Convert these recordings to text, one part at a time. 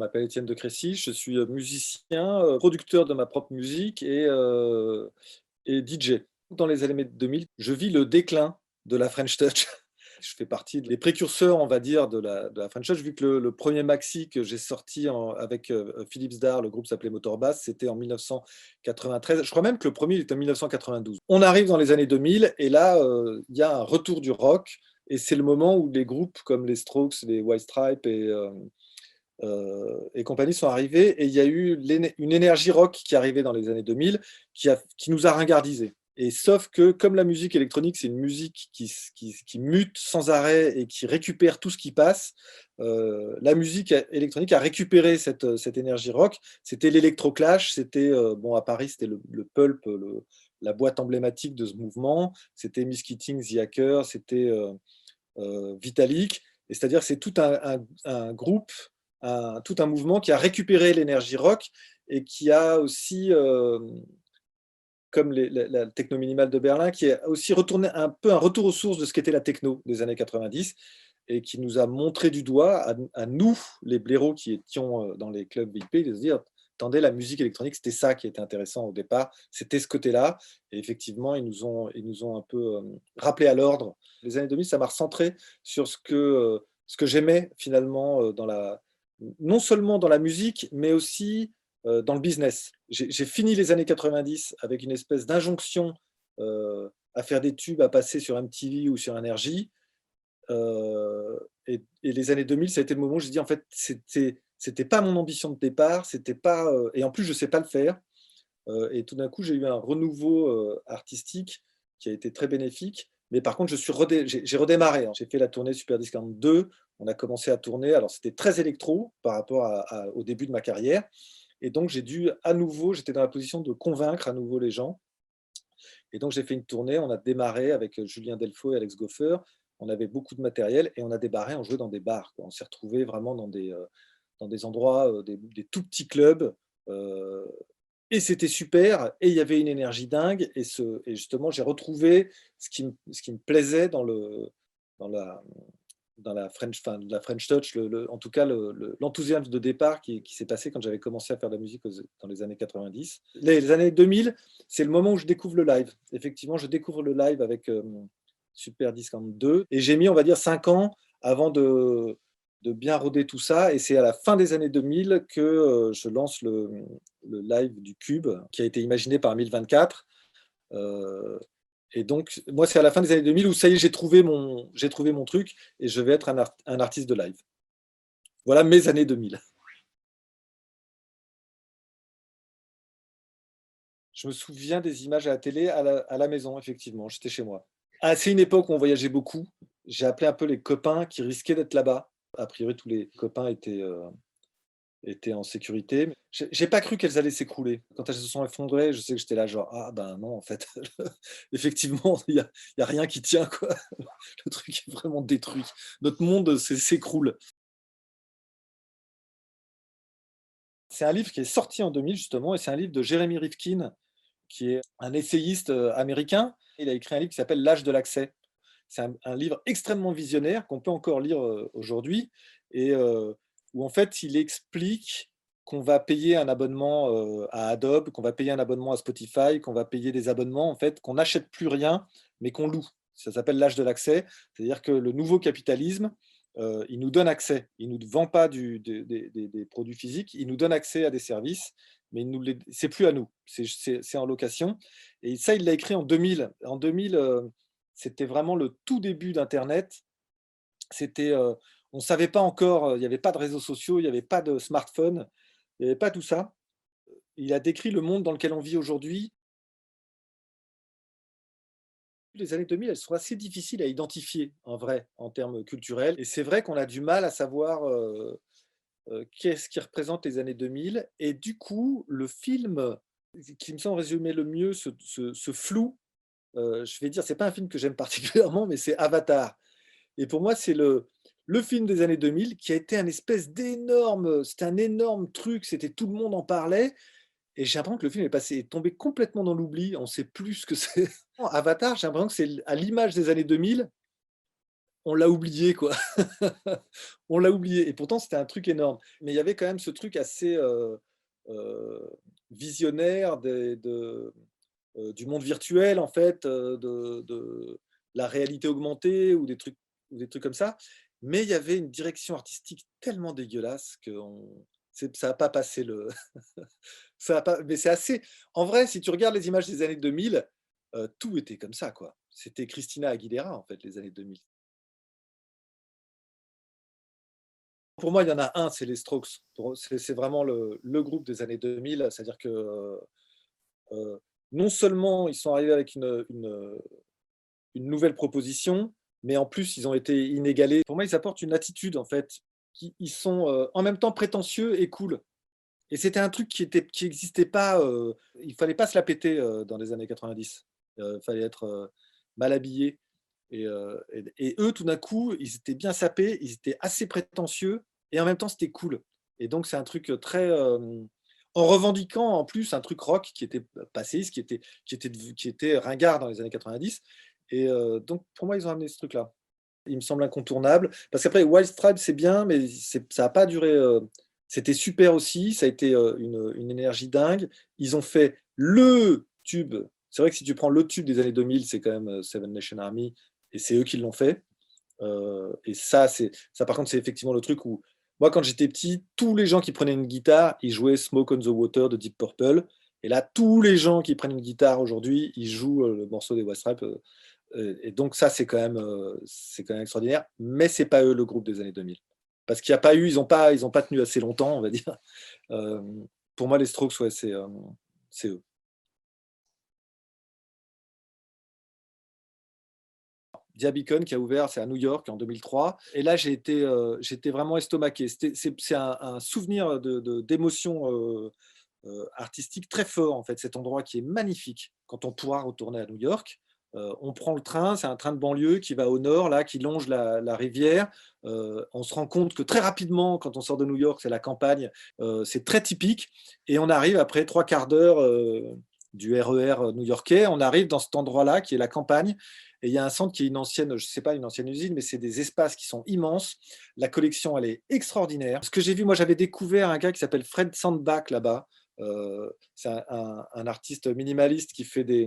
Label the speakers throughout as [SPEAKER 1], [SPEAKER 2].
[SPEAKER 1] Je m'appelle Étienne de Crécy, je suis musicien, producteur de ma propre musique et DJ. Dans les années 2000, je vis le déclin de la French Touch. Je fais partie des précurseurs, on va dire, de la French Touch, vu que le premier maxi que j'ai sorti avec Philips Dar, le groupe s'appelait Motorbass, c'était en 1993. Je crois même que le premier il était en 1992. On arrive dans les années 2000 et là, il y a un retour du rock et c'est le moment où les groupes comme les Strokes, les White Stripes et compagnie sont arrivés et il y a eu une énergie rock qui est arrivée dans les années 2000 qui nous a ringardisés. Et sauf que comme la musique électronique, c'est une musique qui mute sans arrêt et qui récupère tout ce qui passe, la musique électronique a récupéré cette énergie rock. C'était l'électroclash, c'était, bon, à Paris, c'était le Pulp, la boîte emblématique de ce mouvement, c'était Miss Keating, The Hacker, c'était Vitalik. Et c'est-à-dire que c'est tout un groupe, tout un mouvement qui a récupéré l'énergie rock et qui a aussi, comme la techno minimale de Berlin, qui a aussi retourné un peu un retour aux sources de ce qu'était la techno des années 90 et qui nous a montré du doigt, à nous, les blaireaux qui étions dans les clubs VIP, de se dire, attendez, la musique électronique, c'était ça qui était intéressant au départ, c'était ce côté-là. Et effectivement, ils nous ont un peu rappelé à l'ordre. Les années 2000, ça m'a recentré sur ce que j'aimais finalement non seulement dans la musique, mais aussi dans le business. J'ai fini les années 90 avec une espèce d'injonction à faire des tubes, à passer sur MTV ou sur Énergie. Et les années 2000, ça a été le moment où j'ai dit, en fait, c'était pas mon ambition de départ, c'était pas, et en plus, je sais pas le faire. Et tout d'un coup, j'ai eu un renouveau artistique qui a été très bénéfique. Mais par contre, j'ai redémarré, hein. J'ai fait la tournée Super Discount 2. On a commencé à tourner. Alors, c'était très électro par rapport au début de ma carrière. Et donc, j'étais dans la position de convaincre à nouveau les gens. Et donc, j'ai fait une tournée. On a démarré avec Julien Delfaux et Alex Goffer. On avait beaucoup de matériel et on a débarré, on jouait dans des bars, quoi. On s'est retrouvés vraiment dans des endroits, des tout petits clubs. euh, et c'était super, et il y avait une énergie dingue, et justement, j'ai retrouvé ce qui me plaisait dans la, enfin, la French Touch, en tout cas l'enthousiasme de départ qui s'est passé quand j'avais commencé à faire de la musique dans les années 90. Les années 2000, c'est le moment où je découvre le live. Effectivement, je découvre le live avec Super Discount 2, et j'ai mis, on va dire, 5 ans avant de bien roder tout ça. Et c'est à la fin des années 2000 que je lance le live du Cube, qui a été imaginé par 1024. Euh, et donc, moi, c'est à la fin des années 2000 où ça y est, j'ai trouvé mon truc et je vais être un artiste de live. Voilà mes années 2000. Je me souviens des images à la télé, à la maison, effectivement, j'étais chez moi. Ah, c'est une époque où on voyageait beaucoup. J'ai appelé un peu les copains qui risquaient d'être là-bas. A priori, tous les copains étaient en sécurité. J'ai pas cru qu'elles allaient s'écrouler. Quand elles se sont effondrées, je sais que j'étais là genre: «Ah ben non, en fait, effectivement, il y a rien qui tient, quoi. Le truc est vraiment détruit. Notre monde s'écroule». C'est un livre qui est sorti en 2000 justement, et c'est un livre de Jeremy Rifkin, qui est un essayiste, américain. Il a écrit un livre qui s'appelle «L'âge de l'accès». C'est un livre extrêmement visionnaire qu'on peut encore lire, aujourd'hui, et où en fait il explique qu'on va payer un abonnement, à Adobe, qu'on va payer un abonnement à Spotify, qu'on va payer des abonnements en fait, qu'on n'achète plus rien, mais qu'on loue. Ça s'appelle l'âge de l'accès. C'est-à-dire que le nouveau capitalisme, il nous donne accès. Il ne nous vend pas des produits physiques, il nous donne accès à des services, mais c'est plus à nous, c'est en location. Et ça, il l'a écrit en 2000. En 2000, c'était vraiment le tout début d'internet. C'était, on ne savait pas encore, il n'y avait pas de réseaux sociaux, il n'y avait pas de smartphone, il n'y avait pas tout ça. Il a décrit le monde dans lequel on vit aujourd'hui. Les années 2000, elles sont assez difficiles à identifier en vrai, en termes culturels, et c'est vrai qu'on a du mal à savoir, qu'est-ce qui représente les années 2000. Et du coup, le film qui me semble résumer le mieux ce flou, je vais dire, c'est pas un film que j'aime particulièrement, mais c'est Avatar. Et pour moi, c'est le film des années 2000 qui a été un espèce d'énorme, c'était un énorme truc, c'était, tout le monde en parlait, et j'ai l'impression que le film est tombé complètement dans l'oubli, on ne sait plus ce que c'est. Avatar, j'ai l'impression que c'est à l'image des années 2000, on l'a oublié, quoi. On l'a oublié et pourtant c'était un truc énorme. Mais il y avait quand même ce truc assez, heu, visionnaire du monde virtuel en fait, de la réalité augmentée ou des trucs comme ça. Mais il y avait une direction artistique tellement dégueulasse que ça a pas passé le ça a pas mais c'est assez en vrai, si tu regardes les images des années 2000, tout était comme ça, quoi. C'était Christina Aguilera, en fait, les années 2000. Pour moi, il y en a un, c'est les Strokes. C'est vraiment le groupe des années 2000. C'est-à-dire que, non seulement ils sont arrivés avec une nouvelle proposition, mais en plus ils ont été inégalés. Pour moi, ils apportent une attitude en fait, ils sont, en même temps prétentieux et cool et c'était un truc qui existait pas, il fallait pas se la péter, dans les années 90. Fallait être, mal habillé et eux, tout d'un coup, ils étaient bien sapés, ils étaient assez prétentieux et en même temps, c'était cool et donc c'est un truc, très, en revendiquant en plus un truc rock qui était passéiste, qui était ringard dans les années 90 et donc pour moi, ils ont amené ce truc-là. Il me semble incontournable parce qu'après White Stripes, c'est bien, mais ça a pas duré, c'était super aussi, ça a été, une énergie dingue. Ils ont fait le tube. C'est vrai que si tu prends le tube des années 2000, c'est quand même, Seven Nation Army et c'est eux qui l'ont fait. Et ça par contre, c'est effectivement le truc où moi, quand j'étais petit, tous les gens qui prenaient une guitare, ils jouaient Smoke on the Water de Deep Purple et là, tous les gens qui prennent une guitare aujourd'hui, ils jouent, le morceau des White Stripes, et donc ça, c'est quand même extraordinaire, mais c'est pas eux le groupe des années 2000. Parce qu'il y a pas eu ils ont pas tenu assez longtemps, on va dire. Pour moi, les Strokes, ouais, c'est eux. Diabicon qui a ouvert, c'est à New York en 2003 et là j'étais vraiment estomaqué. C'est un souvenir d'émotion, artistique très fort en fait, cet endroit qui est magnifique. Quand on pourra retourner à New York, on prend le train, c'est un train de banlieue qui va au nord là, qui longe la rivière. On se rend compte que très rapidement, quand on sort de New York, c'est la campagne, c'est très typique et on arrive après 3/4 d'heure, du RER new-yorkais, on arrive dans cet endroit-là qui est la campagne et il y a un centre qui est une ancienne, je sais pas une ancienne usine, mais c'est des espaces qui sont immenses. La collection, elle est extraordinaire. Ce que j'ai vu, moi j'avais découvert un gars qui s'appelle Fred Sandbach là-bas. C'est un artiste minimaliste qui fait des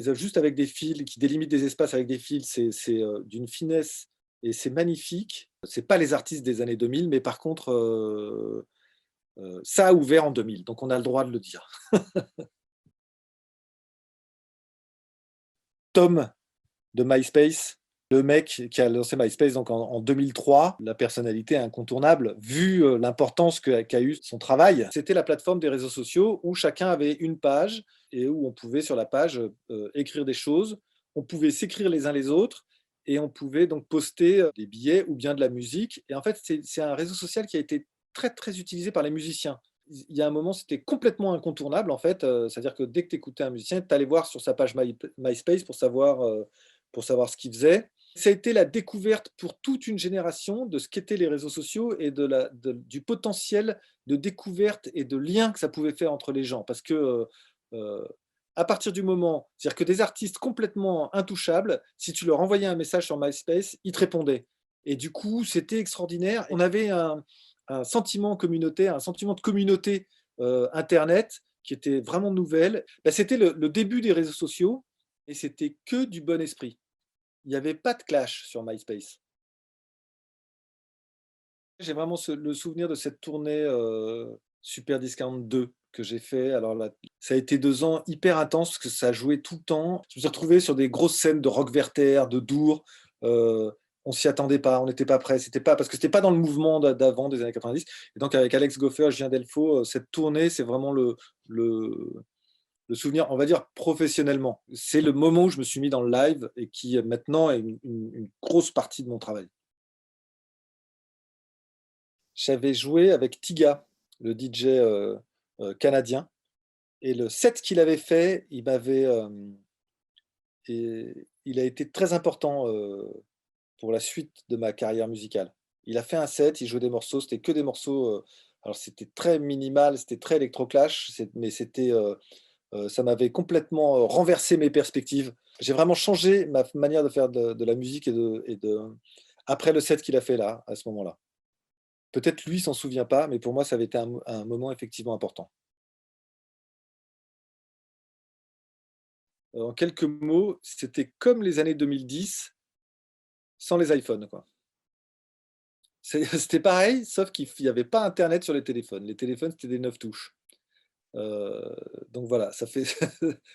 [SPEAKER 1] œuvres juste avec des fils, qui délimite des espaces avec des fils. D'une finesse et c'est magnifique. C'est pas les artistes des années 2000, mais par contre, ça a ouvert en 2000, donc on a le droit de le dire. Tom de MySpace, le mec qui a lancé MySpace donc en 2003, la personnalité incontournable, vu l'importance qu'a eu son travail. C'était la plateforme des réseaux sociaux où chacun avait une page et où on pouvait sur la page écrire des choses, on pouvait s'écrire les uns les autres et on pouvait donc poster des billets ou bien de la musique. Et en fait, c'est un réseau social qui a été très très utilisé par les musiciens. Il y a un moment, c'était complètement incontournable en fait, c'est-à-dire que dès que tu écoutais un musicien, tu allais voir sur sa page MySpace pour savoir ce qu'il faisait. Ça a été la découverte pour toute une génération de ce qu'étaient les réseaux sociaux et du potentiel de découverte et de lien que ça pouvait faire entre les gens. Parce que, à partir du moment c'est-à-dire que des artistes complètement intouchables, si tu leur envoyais un message sur MySpace, ils te répondaient et du coup, c'était extraordinaire. On avait un sentiment communautaire, un sentiment de communauté, internet qui était vraiment nouvelle. Bah, c'était le début des réseaux sociaux et c'était que du bon esprit. Il n'y avait pas de clash sur MySpace. J'ai vraiment le souvenir de cette tournée, Super Discount 2 que j'ai fait. Alors là, ça a été 2 ans hyper intenses parce que ça jouait tout le temps. Je me suis retrouvé sur des grosses scènes de Rock Werther, de Dour. Heu, on s'y attendait pas, on n'était pas prêts. C'était pas parce que c'était pas dans le mouvement d'avant des années 90 et donc avec Alex Goffer, Julien Delfaux, cette tournée, c'est vraiment le le souvenir, on va dire professionnellement. C'est le moment où je me suis mis dans le live et qui, maintenant est une grosse partie de mon travail. J'avais joué avec Tiga, le DJ, canadien et le set qu'il avait fait, il a été très important, pour la suite de ma carrière musicale. Il a fait un set, il jouait des morceaux, c'était que des morceaux, alors c'était très minimal, c'était très électroclash, mais c'était, Ça m'avait complètement, renversé mes perspectives. J'ai vraiment changé ma manière de faire de la musique après le set qu'il a fait là, à ce moment-là. Peut-être lui s'en souvient pas, mais pour moi, ça avait été un moment effectivement important. En quelques mots, c'était comme les années 2010 sans les iPhones, quoi. C'était pareil, sauf qu'il y avait pas internet sur les téléphones. Les téléphones, c'était des 9 touches. Heu, donc voilà, ça fait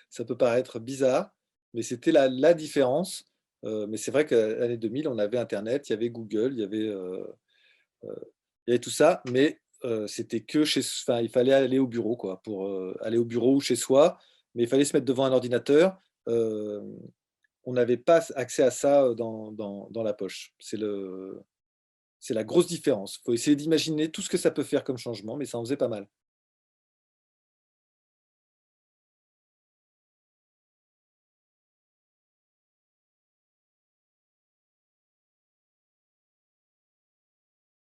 [SPEAKER 1] ça peut paraître bizarre, mais c'était la différence. Mais c'est vrai qu'à l'année 2000, on avait internet, il y avait Google, heu, il y avait tout ça, mais c'était que enfin, il fallait aller au bureau, quoi, pour, aller au bureau ou chez soi, mais il fallait se mettre devant un ordinateur. On n'avait pas accès à ça, dans la poche. C'est la grosse différence. Il faut essayer d'imaginer tout ce que ça peut faire comme changement, mais ça en faisait pas mal.